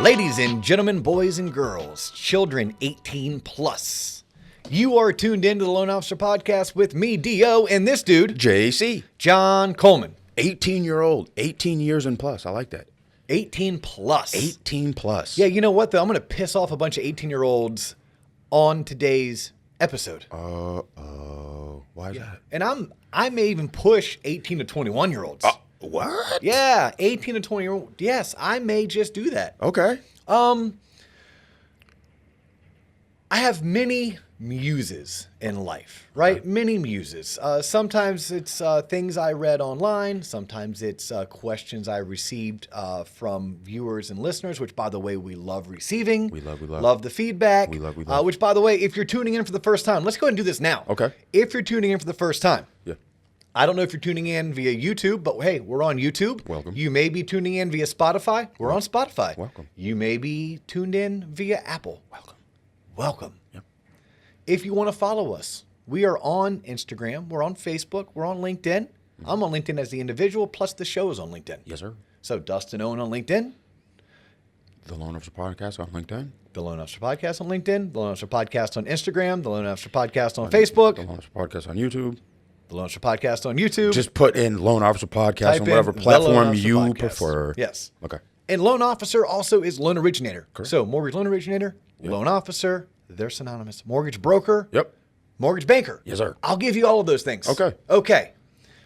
Ladies and gentlemen, boys and girls, children 18 plus. You are tuned into the Loan Officer Podcast with me, D.O., and this dude, JC. John Coleman. 18-year-old, 18 years and plus. I like that. 18 plus. 18 plus. Yeah, you know what, though? I'm going to piss off a bunch of 18-year-olds on today's episode. Why is that? And I may even push 18 to 21-year-olds. What? Yeah, 18 to 20-year-old. Yes, I may just do that. Okay. I have many muses in life, right? Okay. Many muses. Sometimes it's things I read online. Sometimes it's questions I received from viewers and listeners, which, by the way, we love receiving. We love. Love the feedback. We love. Which, by the way, if you're tuning in for the first time, let's go ahead and do this now. Okay. If you're tuning in for the first time. Yeah. I don't know if you're tuning in via YouTube, but hey, we're on YouTube. Welcome. You may be tuning in via Spotify. We're on Spotify. Welcome. You may be tuned in via Apple. Welcome. Yep. If you want to follow us, we are on Instagram. We're on Facebook. We're on LinkedIn. Mm-hmm. I'm on LinkedIn as the individual, plus the show is on LinkedIn. Yes, sir. So Dustin Owen on LinkedIn. The Loan Officer Podcast on LinkedIn. The Loan Officer Podcast on LinkedIn. The Loan Officer Podcast on Instagram. The Loan Officer Podcast on Facebook. The Loan Officer Podcast on YouTube. The Loan Officer Podcast on YouTube. Just put in Loan Officer Podcast on whatever platform you prefer. Yes. Okay. And Loan Officer also is Loan Originator. Correct. So Mortgage Loan Originator, Yep. Loan Officer, they're synonymous. Mortgage Broker. Yep. Mortgage Banker. Yes, sir. I'll give you all of those things. Okay.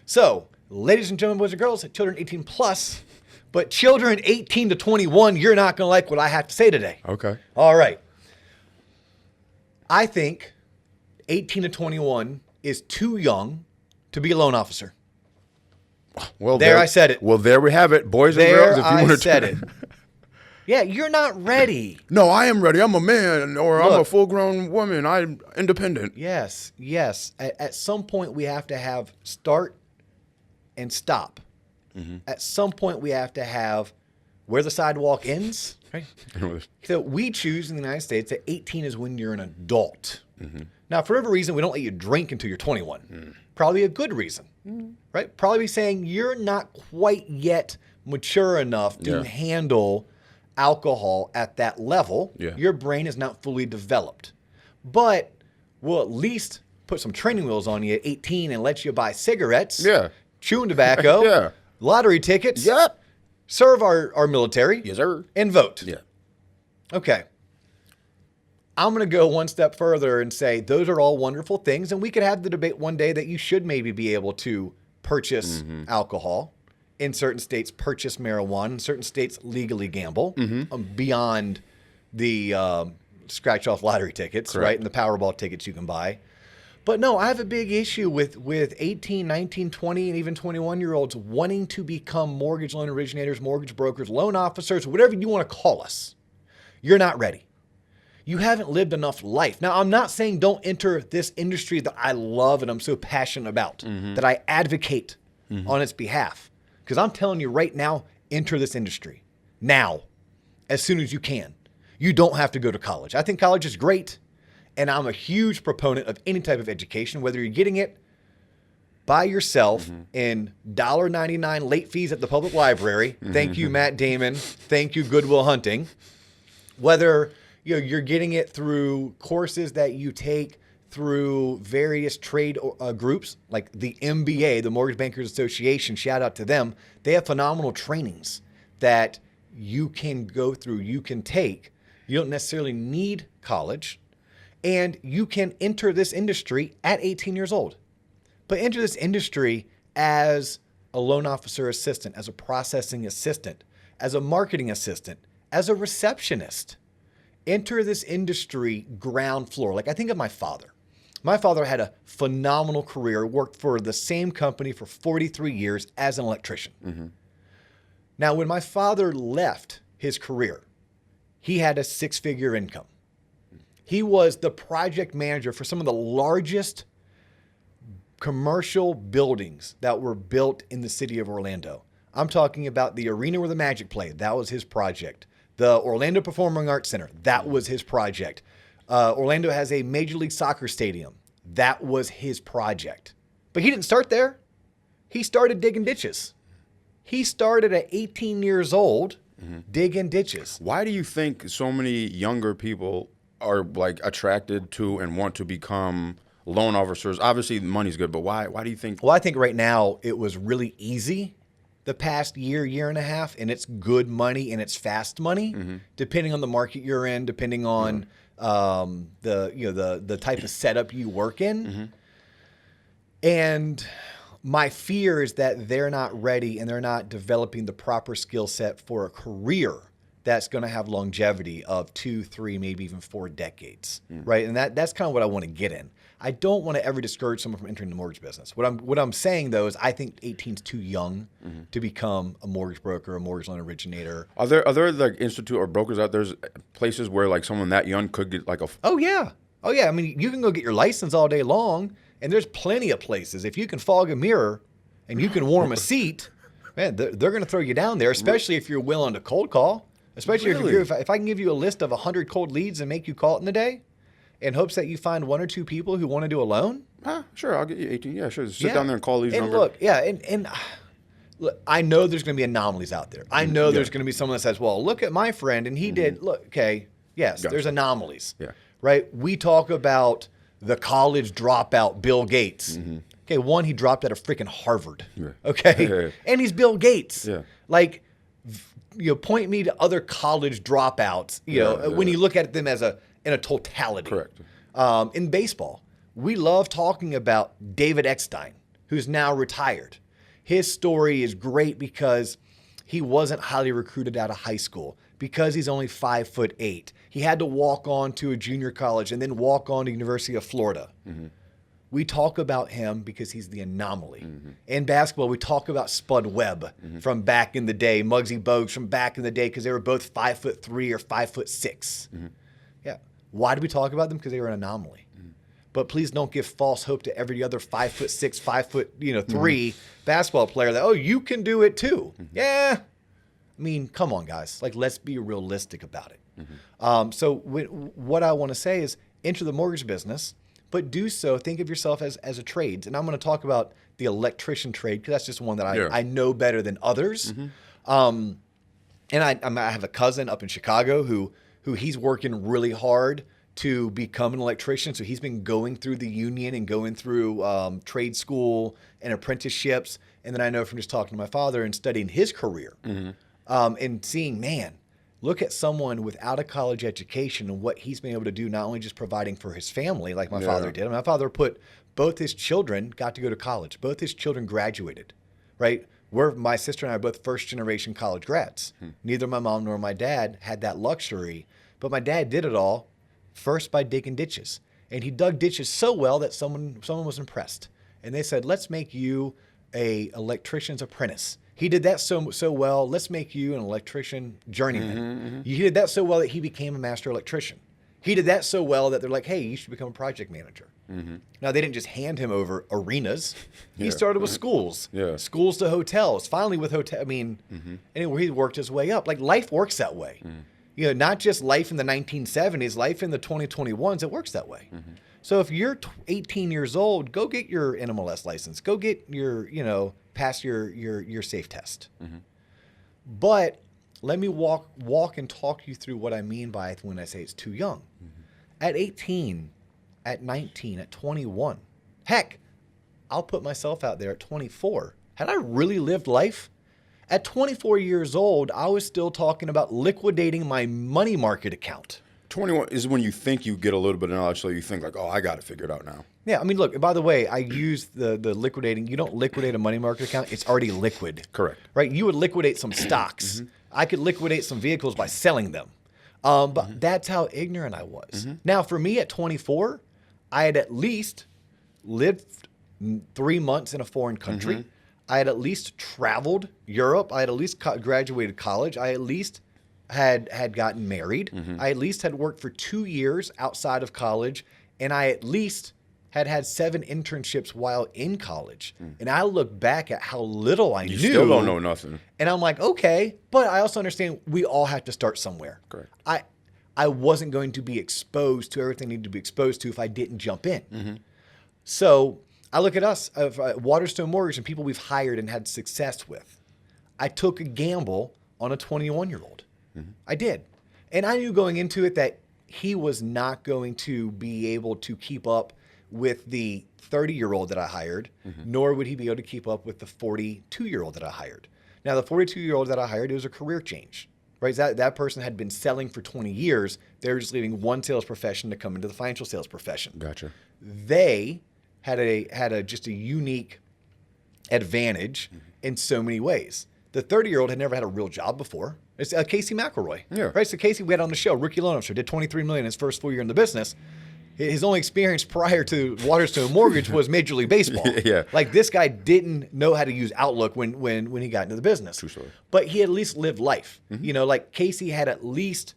So, ladies and gentlemen, boys and girls, children 18 plus, but children 18 to 21, you're not going to like what I have to say today. Okay. All right. I think 18 to 21 is too young to be a loan officer. Well, I said it. Well, there we have it, boys and girls. If you want to said it. Yeah, you're not ready. No, I am ready. I'm a man, or I'm a full-grown woman. I'm independent. Yes. At some point, we have to have start and stop. Mm-hmm. At some point, we have to have where the sidewalk ends. Right? So we choose in the United States that 18 is when you're an adult. Mm-hmm. Now, for whatever reason, we don't let you drink until you're 21. Mm. Probably a good reason, right? Probably saying you're not quite yet mature enough to handle alcohol at that level. Yeah. Your brain is not fully developed. But we'll at least put some training wheels on you at 18 and let you buy cigarettes, chewing tobacco, lottery tickets, serve our military, yes, sir, and vote. Yeah. Okay. I'm going to go one step further and say those are all wonderful things, and we could have the debate one day that you should maybe be able to purchase alcohol. In certain states, purchase marijuana. In certain states, legally gamble beyond the scratch-off lottery tickets, right, and the Powerball tickets you can buy. But no, I have a big issue with 18, 19, 20, and even 21-year-olds wanting to become mortgage loan originators, mortgage brokers, loan officers, whatever you want to call us. You're not ready. You haven't lived enough life. Now, I'm not saying don't enter this industry that I love and I'm so passionate about, that I advocate on its behalf. Because I'm telling you right now, enter this industry now, as soon as you can. You don't have to go to college. I think college is great, and I'm a huge proponent of any type of education, whether you're getting it by yourself in $1.99 late fees at the public library. Thank you, Matt Damon. Thank you, Goodwill Hunting. Whether you're getting it through courses that you take through various trade groups like the MBA, the Mortgage Bankers Association, shout out to them. They have phenomenal trainings that you can go through, you can take. You don't necessarily need college, and you can enter this industry at 18 years old. But enter this industry as a loan officer assistant, as a processing assistant, as a marketing assistant, as a receptionist. Enter this industry ground floor. Like I think of my father. My father had a phenomenal career, worked for the same company for 43 years as an electrician. Now, when my father left his career, he had a six-figure income. He was the project manager for some of the largest commercial buildings that were built in the city of Orlando. I'm talking about the arena where the Magic played. That was his project. The Orlando Performing Arts Center. That was his project. Orlando has a Major League Soccer stadium. That was his project. But he didn't start there. He started digging ditches. He started at 18 years old digging ditches. Why do you think so many younger people are like attracted to and want to become loan officers? Obviously, money's good, but why? Why do you think? Well, I think right now it was really easy the past year and a half, and it's good money and it's fast money, depending on the market you're in, depending on the type of setup you work in. And my fear is that they're not ready and they're not developing the proper skill set for a career that's going to have longevity of 2, 3, maybe even 4 decades, right? And that's kind of what I want to get in. I don't want to ever discourage someone from entering the mortgage business. What I'm saying though is I think 18 is too young to become a mortgage broker, a mortgage loan originator. Are there like institute or brokers out there, places where like someone that young could get like a? Oh yeah. I mean, you can go get your license all day long, and there's plenty of places. If you can fog a mirror and you can warm a seat, man, they're going to throw you down there, especially if you're willing to cold call. Especially if I can give you a list of 100 cold leads and make you call it in a day, in hopes that you find 1 or 2 people who want to do a loan. Sure, I'll get you 18. Yeah, sure. Sit down there and call these numbers. Look, I know there's going to be anomalies out there. I know there's going to be someone that says, well, look at my friend and he did. Look, okay, yes, there's anomalies. Yeah. Right? We talk about the college dropout Bill Gates. Okay, one, he dropped out of freaking Harvard. Yeah. Okay? And he's Bill Gates. Yeah. Like, point me to other college dropouts, when you look at them as in a totality. Correct. In baseball, we love talking about David Eckstein, who's now retired. His story is great because he wasn't highly recruited out of high school, because he's only 5'8". He had to walk on to a junior college and then walk on to University of Florida. We talk about him because he's the anomaly. In basketball, we talk about Spud Webb from back in the day, Muggsy Bogues from back in the day, because they were both 5'3" or 5'6". Yeah. Why do we talk about them? Because they were an anomaly. But please don't give false hope to every other 5'6", 5'3" basketball player that, you can do it too. Yeah. I mean, come on, guys. Like, let's be realistic about it. So what I want to say is enter the mortgage business, but do so, think of yourself as a trade. And I'm going to talk about the electrician trade because that's just one that I know better than others. And I have a cousin up in Chicago who he's working really hard to become an electrician. So he's been going through the union and going through trade school and apprenticeships. And then I know from just talking to my father and studying his career and seeing, man, look at someone without a college education and what he's been able to do, not only just providing for his family like my father did. My father put both his children got to go to college. Both his children graduated, right? My sister and I are both first-generation college grads. Neither my mom nor my dad had that luxury, but my dad did it all first by digging ditches. And he dug ditches so well that someone was impressed. And they said, let's make you a electrician's apprentice. He did that so well, let's make you an electrician journeyman. He did that so well that he became a master electrician. He did that so well that they're like, hey, you should become a project manager. Now, they didn't just hand him over arenas. He started with schools, schools to hotels, finally with hotel. I mean, anyway, he worked his way up. Like, life works that way. Not just life in the 1970s, life in the 2021s, it works that way. So if you're 18 years old, go get your NMLS license. Go get your, pass your safe test. But let me walk and talk you through what I mean by when I say it's too young. At 18, at 19, at 21, heck, I'll put myself out there at 24. Had I really lived life? At 24 years old, I was still talking about liquidating my money market account. 21 is when you think you get a little bit of knowledge, so you think like, I got it figured out now. Yeah, I mean, look, by the way, I use the liquidating. You don't liquidate a money market account. It's already liquid. Correct. Right? You would liquidate some stocks. I could liquidate some vehicles by selling them. But that's how ignorant I was. Now, for me at 24, I had at least lived 3 months in a foreign country. I had at least traveled Europe. I had at least graduated college. I at least had gotten married. I at least had worked for 2 years outside of college. And I at least had 7 internships while in college. And I look back at how little I knew. You still don't know nothing. And I'm like, okay, but I also understand we all have to start somewhere. Correct. I wasn't going to be exposed to everything I needed to be exposed to if I didn't jump in. So I look at us, Waterstone Mortgage, and people we've hired and had success with. I took a gamble on a 21-year-old. I did. And I knew going into it that he was not going to be able to keep up with the 30-year-old that I hired, nor would he be able to keep up with the 42-year-old that I hired. Now, the 42-year-old that I hired, it was a career change, right? That person had been selling for 20 years. They were just leaving one sales profession to come into the financial sales profession. Gotcha. They had just a unique advantage in so many ways. The 30-year-old had never had a real job before. It's Casey McElroy, right? So Casey, we had on the show, rookie loan officer, did $23 million in his first full year in the business. His only experience prior to Waterstone Mortgage was Major League Baseball. Yeah. Like this guy didn't know how to use Outlook when he got into the business. True story. But he at least lived life. You know, like Casey had at least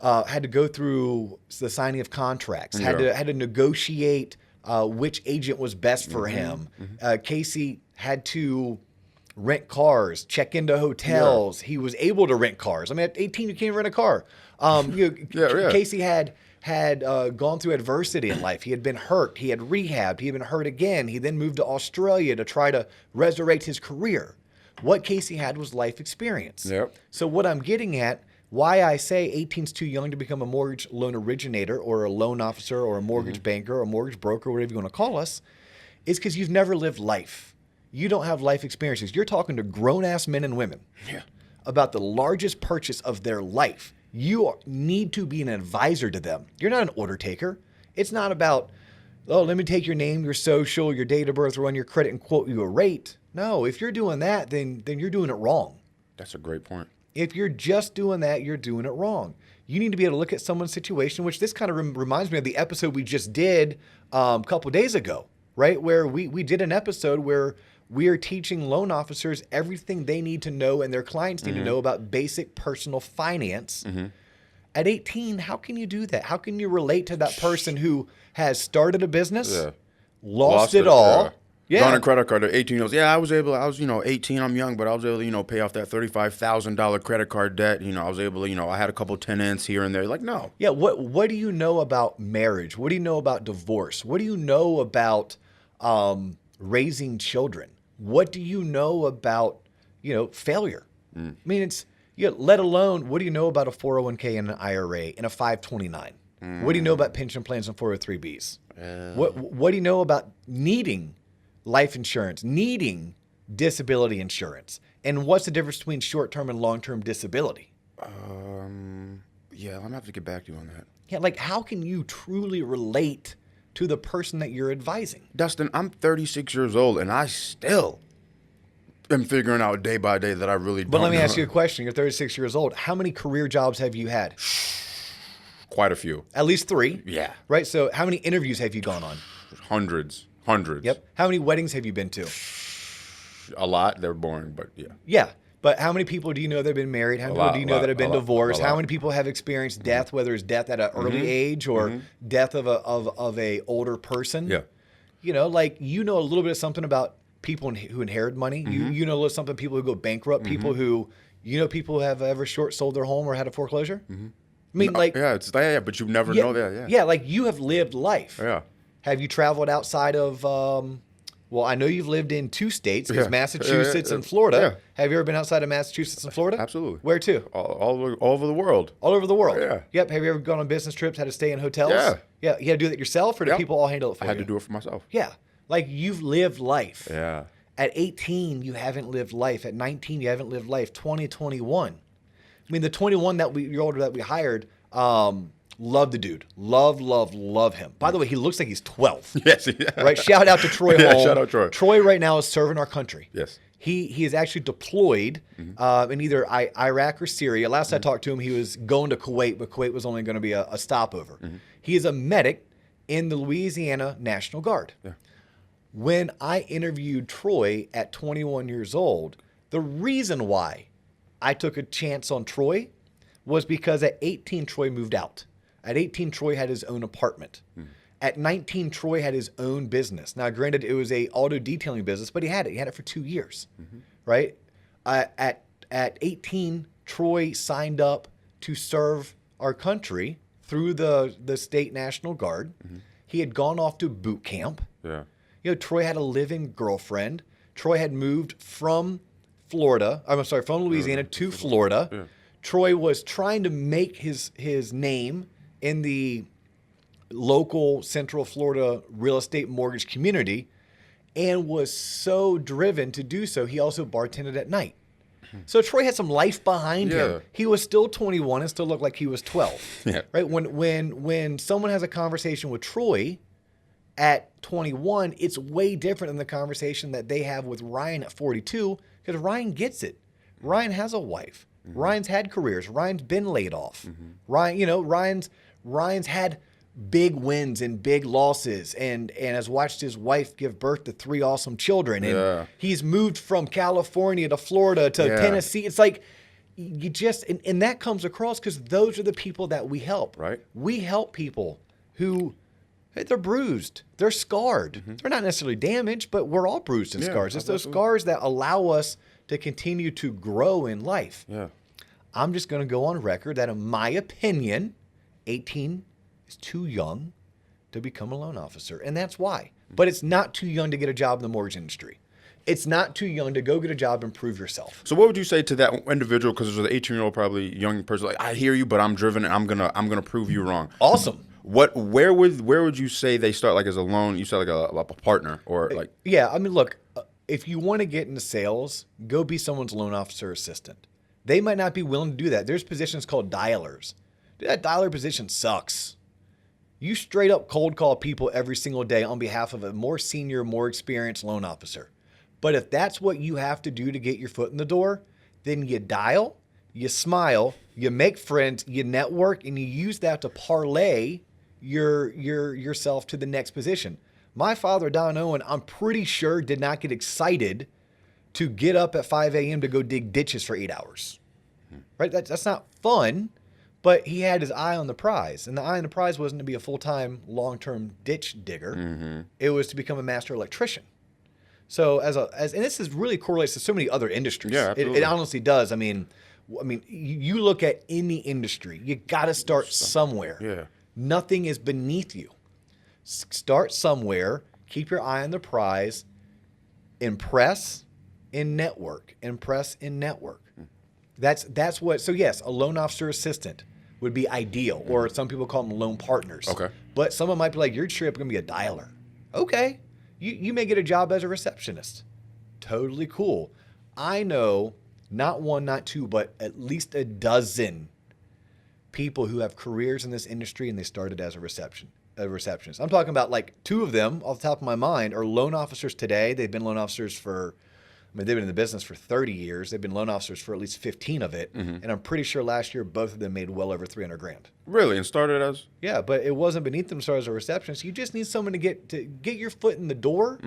had to go through the signing of contracts, had to negotiate which agent was best for him. Casey had to rent cars, check into hotels. He was able to rent cars. I mean, at 18, you can't rent a car. Casey had gone through adversity in life. He had been hurt. He had rehabbed. He had been hurt again. He then moved to Australia to try to resurrect his career. What Casey had was life experience. Yep. So what I'm getting at, why I say 18 is too young to become a mortgage loan originator or a loan officer or a mortgage banker or a mortgage broker, whatever you want to call us, is because you've never lived life. You don't have life experiences. You're talking to grown-ass men and women about the largest purchase of their life. You need to be an advisor to them. You're not an order taker. It's not about, oh, let me take your name, your social, your date of birth, run your credit, and quote you a rate. No, if you're doing that, then you're doing it wrong. That's a great point. If you're just doing that, you're doing it wrong. You need to be able to look at someone's situation, which this kind of reminds me of the episode we just did a couple of days ago, right? Where we did an episode where we are teaching loan officers everything they need to know and their clients need to know about basic personal finance. At 18, how can you do that? How can you relate to that person who has started a business, lost it all? Gone a credit card at 18 years. Yeah, I was 18, I'm young, but I was able to, pay off that $35,000 credit card debt. I was able to, I had a couple tenants here and there. Like, no. Yeah, what do you know about marriage? What do you know about divorce? What do you know about raising children? What do you know about, failure? I mean, let alone, what do you know about a 401k and an IRA and a 529? What do you know about pension plans and 403bs? What do you know about needing life insurance, needing disability insurance? And what's the difference between short-term and long-term disability? I'm going to have to get back to you on that. Yeah, like how can you truly relate to the person that you're advising? Dustin, I'm 36 years old, and I still am figuring out day by day that I really don't know. But let me ask you a question. You're 36 years old. How many career jobs have you had? Quite a few. At least 3? Yeah. Right? So how many interviews have you gone on? Hundreds. Yep. How many weddings have you been to? A lot. They're boring, but yeah. Yeah. But how many people do you know that have been married? How many people do you know that have been divorced? How many people have experienced death, whether it's death at an early age or death of a older person? Yeah. You know a little bit of something about people who inherit money. You know a little something people who go bankrupt, people who people who have ever short sold their home or had a foreclosure. I mean, but you never know that. Yeah. Yeah, like you have lived life. Yeah. Have you traveled outside of? Well, I know you've lived in 2 states, because Massachusetts and Florida. Yeah. Have you ever been outside of Massachusetts and Florida? Absolutely. Where to? All over the world. All over the world. Yeah. Yep. Have you ever gone on business trips? Had to stay in hotels? Yeah. Yeah. You had to do that yourself, or did people all handle it for you? I had to do it for myself. Yeah. Like you've lived life. Yeah. At 18, you haven't lived life. At 19, you haven't lived life. 20, 21. I mean, the 21-year-old that we hired, love the dude. Love him. By the way, he looks like he's 12. Yes. Yeah. Right? Shout out to Troy Hall. Shout out Troy. Troy right now is serving our country. Yes. He is actually deployed in either Iraq or Syria. Last I talked to him, he was going to Kuwait, but Kuwait was only going to be a stopover. He is a medic in the Louisiana National Guard. Yeah. When I interviewed Troy at 21 years old, the reason why I took a chance on Troy was because at 18, Troy moved out. At 18, Troy had his own apartment. At 19, Troy had his own business. Now, granted, it was a auto detailing business, but he had it. He had it for 2 years, right? At 18, Troy signed up to serve our country through the state National Guard. He had gone off to boot camp. Yeah. Troy had a live-in girlfriend. Troy had moved from Florida. I'm sorry, from Louisiana to Florida. Yeah. Troy was trying to make his name in the local Central Florida real estate mortgage community and was so driven to do so. He also bartended at night. So Troy had some life behind him. He was still 21 and still looked like he was 12. Yeah. Right? When someone has a conversation with Troy at 21, it's way different than the conversation that they have with Ryan at 42 because Ryan gets it. Ryan has a wife. Ryan's had careers. Ryan's been laid off. Ryan's had big wins and big losses and has watched his wife give birth to 3 awesome children. And he's moved from California to Florida to Tennessee. It's like you just, and that comes across because those are the people that we help. Right. We help people who, hey, they're bruised. They're scarred. They're not necessarily damaged, but we're all bruised and scars. It's those scars that allow us to continue to grow in life. Yeah. I'm just going to go on record that in my opinion, 18 is too young to become a loan officer. And that's why. But it's not too young to get a job in the mortgage industry. It's not too young to go get a job and prove yourself. So what would you say to that individual? Because there's an 18-year-old, probably young person, like, I hear you, but I'm driven and I'm gonna prove you wrong. Awesome. Where would you say they start, like, as a loan? You said like a partner or like. Yeah, I mean, look, if you want to get into sales, go be someone's loan officer assistant. They might not be willing to do that. There's positions called dialers. That dialer position sucks. You straight up cold call people every single day on behalf of a more senior, more experienced loan officer. But if that's what you have to do to get your foot in the door, then you dial, you smile, you make friends, you network, and you use that to parlay yourself to the next position. My father, Don Owen, I'm pretty sure did not get excited to get up at 5 a.m. to go dig ditches for 8 hours. Right? That's not fun, but he had his eye on the prize. And the eye on the prize wasn't to be a full-time, long-term ditch digger. It was to become a master electrician. So and this is really correlates to so many other industries. Yeah, absolutely. It honestly does. I mean, you look at any industry, you got to start somewhere. Yeah. Nothing is beneath you. Start somewhere, keep your eye on the prize, impress and network. That's what, so yes, a loan officer assistant would be ideal, or some people call them loan partners. Okay. But someone might be like, your trip going to be a dialer. Okay. You may get a job as a receptionist. Totally cool. I know not one, not two, but at least a dozen people who have careers in this industry and they started as a receptionist. I'm talking about like 2 of them off the top of my mind are loan officers today. They've been loan officers they've been in the business for 30 years. They've been loan officers for at least 15 of it. And I'm pretty sure last year, both of them made well over $300,000. Really? And started as? Yeah, but it wasn't beneath them to start as a receptionist. You just need someone to get your foot in the door,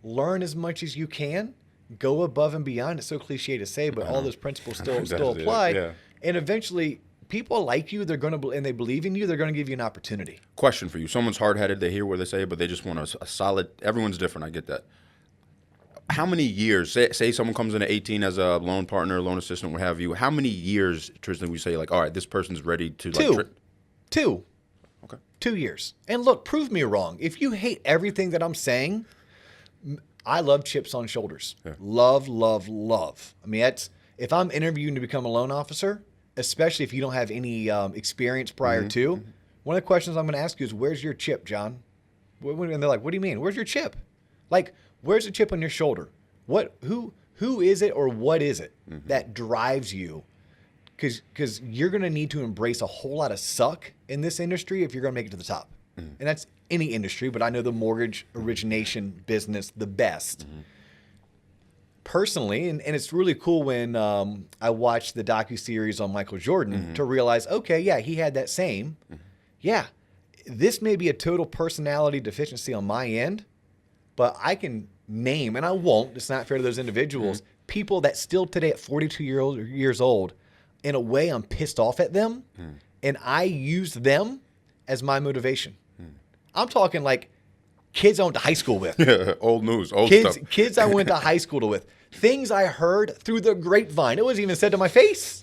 learn as much as you can, go above and beyond. It's so cliche to say, but all those principles still apply. Yeah. And eventually, people like you, and they believe in you, they're going to give you an opportunity. Question for you. Someone's hard-headed, they hear what they say, but they just want a solid, everyone's different, I get that. How many years, say someone comes in at 18 as a loan partner, loan assistant, what have you, how many years, Tristan, we say, like, all right, this person's ready to, like... Two. Okay. 2 years. And look, prove me wrong. If you hate everything that I'm saying, I love chips on shoulders. Yeah. Love. I mean, if I'm interviewing to become a loan officer, especially if you don't have any experience prior to, one of the questions I'm going to ask you is, where's your chip, John? And they're like, what do you mean? Where's your chip? Like, where's the chip on your shoulder? Who is it or what is it that drives you? Because you're going to need to embrace a whole lot of suck in this industry if you're going to make it to the top. And that's any industry, but I know the mortgage origination business the best. Personally, and it's really cool when I watched the docuseries on Michael Jordan to realize, okay, yeah, he had that same. Yeah, this may be a total personality deficiency on my end, but I can name, and I won't, it's not fair to those individuals, people that still today at 42 years old, in a way I'm pissed off at them, and I use them as my motivation. I'm talking like kids I went to high school with. Yeah, old news, old kids, stuff. Kids I went to high school with. Things I heard through the grapevine. It wasn't even said to my face.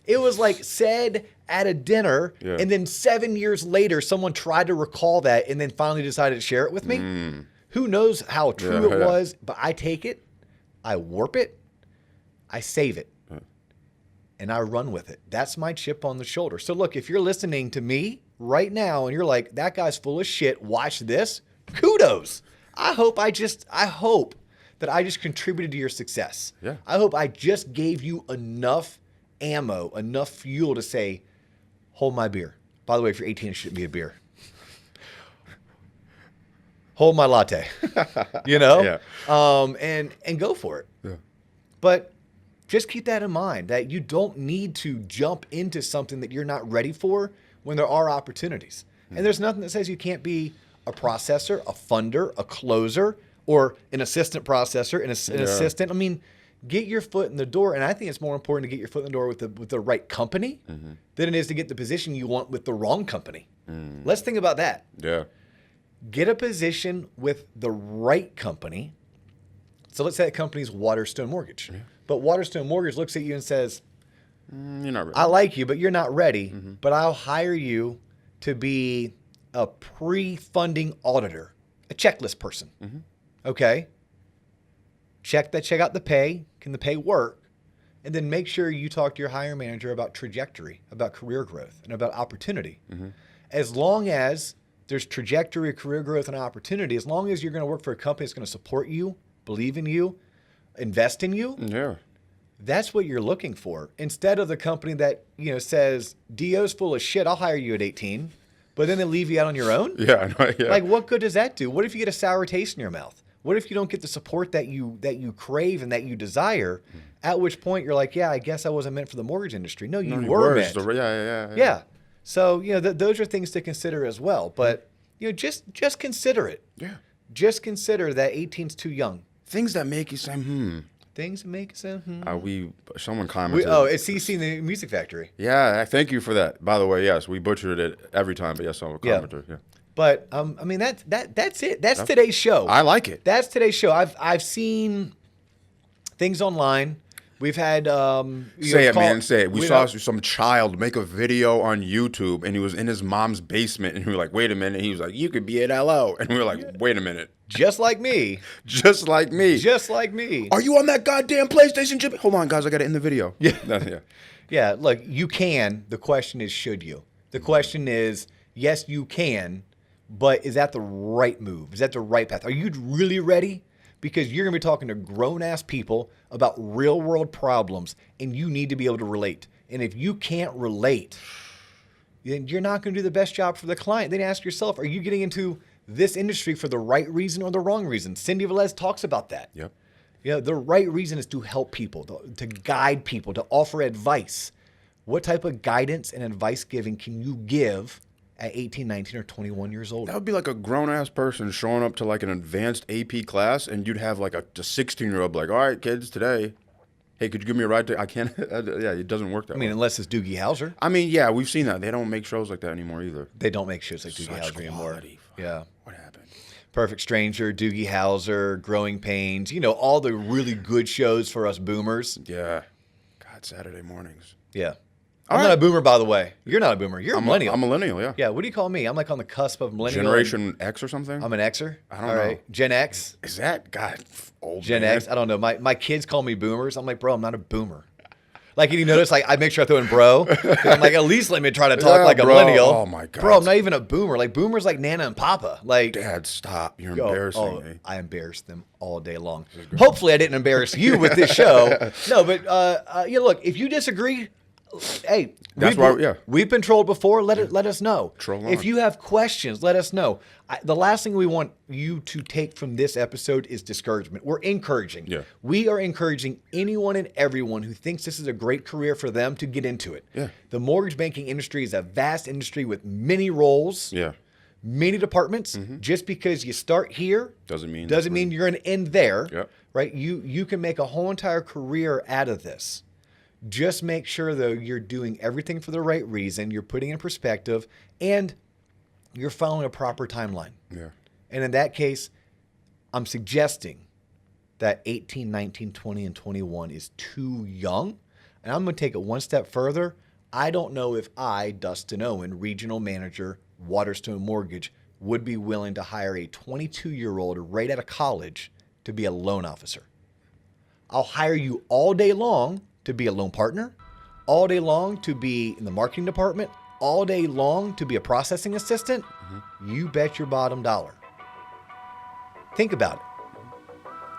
It was like said at a dinner, and then 7 years later, someone tried to recall that and then finally decided to share it with me. Who knows how true it was, but I take it, I warp it, I save it. And I run with it. That's my chip on the shoulder. So look, if you're listening to me right now and you're like, that guy's full of shit, watch this, kudos. I hope that I just contributed to your success. Yeah. I hope I just gave you enough ammo, enough fuel to say, hold my beer. By the way, if you're 18, it shouldn't be a beer. Hold my latte, Yeah. And go for it. Yeah. But just keep that in mind, that you don't need to jump into something that you're not ready for when there are opportunities. And there's nothing that says you can't be a processor, a funder, a closer, or an assistant processor, an assistant. I mean, get your foot in the door. And I think it's more important to get your foot in the door with the right company than it is to get the position you want with the wrong company. Let's think about that. Yeah. Get a position with the right company. So let's say that company's Waterstone Mortgage. Yeah. But Waterstone Mortgage looks at you and says, you're not ready. I like you, but you're not ready. But I'll hire you to be a pre-funding auditor, a checklist person. Okay? Check out the pay. Can the pay work? And then make sure you talk to your hiring manager about trajectory, about career growth, and about opportunity. As long as there's trajectory, career growth, and opportunity, as long as you're going to work for a company that's going to support you, believe in you, invest in you, that's what you're looking for. Instead of the company that says, DO's full of shit, I'll hire you at 18, but then they leave you out on your own. Yeah, I know. Yeah. Like, what good does that do? What if you get a sour taste in your mouth? What if you don't get the support that you crave and that you desire? At which point you're like, yeah, I guess I wasn't meant for the mortgage industry. No, you were meant. Yeah. So those are things to consider as well. But just consider it. Yeah. Just consider that 18's too young. Things that make you say, Things that make you say, Someone commented. It's CC in the Music Factory. Yeah, thank you for that. By the way, yes, we butchered it every time, but yes, someone commented. Yeah. But I mean that's it. That's today's show. I like it. That's today's show. I've seen things online. We've had say it, man. Say it. We saw some child make a video on YouTube, and he was in his mom's basement, and we were like, "Wait a minute!" And he was like, "You could be at LO," and we were like, "Wait a minute." Just like me. Just like me. Just like me. Are you on that goddamn PlayStation, Jimmy? Hold on, guys. I got to end the video. Yeah. Yeah. Look, you can. The question is, should you? The question is, yes, you can, but is that the right move? Is that the right path? Are you really ready? Because you're going to be talking to grown-ass people about real-world problems, and you need to be able to relate. And if you can't relate, then you're not going to do the best job for the client. Then ask yourself, are you getting into this industry for the right reason or the wrong reason? Cindy Velez talks about that. Yep. The right reason is to help people, to guide people, to offer advice. What type of guidance and advice giving can you give at 18, 19, or 21 years old? That would be like a grown-ass person showing up to like an advanced AP class, and you'd have like a 16-year-old like, all right, kids, today, hey, could you give me a ride to, I can't, yeah, it doesn't work that way. Unless it's Doogie Howser. I mean, yeah, we've seen that. They don't make shows like that anymore either. They don't make shows like Doogie Howser anymore. Yeah. What happened? Perfect Stranger, Doogie Howser, Growing Pains, all the really good shows for us boomers. Yeah. God, Saturday mornings. Yeah. I'm not a boomer, by the way. You're not a boomer. You're a millennial. I'm a millennial, yeah. Yeah, what do you call me? I'm like on the cusp of millennial. Generation X or something? I'm an Xer. I don't know. Gen X. Is that, God, old Gen man. X? I don't know. My kids call me boomers. I'm like, bro, I'm not a boomer. Like, and you notice, like, I make sure I throw in bro. I'm like, at least let me try to talk like a millennial. Oh, my God. Bro, I'm not even a boomer. Like, boomers like Nana and Papa. Like, Dad, stop. You're embarrassing me. I embarrass them all day long. Hopefully I didn't embarrass you with this show. No, but, look, if you disagree, hey, we've been trolled before. Let us know. Troll on. If you have questions, let us know. The last thing we want you to take from this episode is discouragement. We're encouraging. Yeah. We are encouraging anyone and everyone who thinks this is a great career for them to get into it. Yeah. The mortgage banking industry is a vast industry with many roles. Yeah. Many departments. Just because you start here doesn't mean you're going to end there. Yep. Right? You can make a whole entire career out of this. Just make sure, though, you're doing everything for the right reason, you're putting in perspective, and you're following a proper timeline. Yeah. And in that case, I'm suggesting that 18, 19, 20, and 21 is too young. And I'm going to take it one step further. I don't know if I, Dustin Owen, regional manager, Waterstone Mortgage, would be willing to hire a 22-year-old right out of college to be a loan officer. I'll hire you all day long to be a loan partner, all day long to be in the marketing department, all day long to be a processing assistant. You bet your bottom dollar. Think about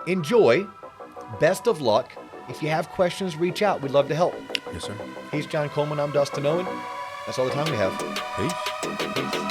it. Enjoy. Best of luck. If you have questions, reach out. We'd love to help. Yes, sir. He's John Coleman. I'm Dustin Owen. That's all the time we have. Peace. Peace.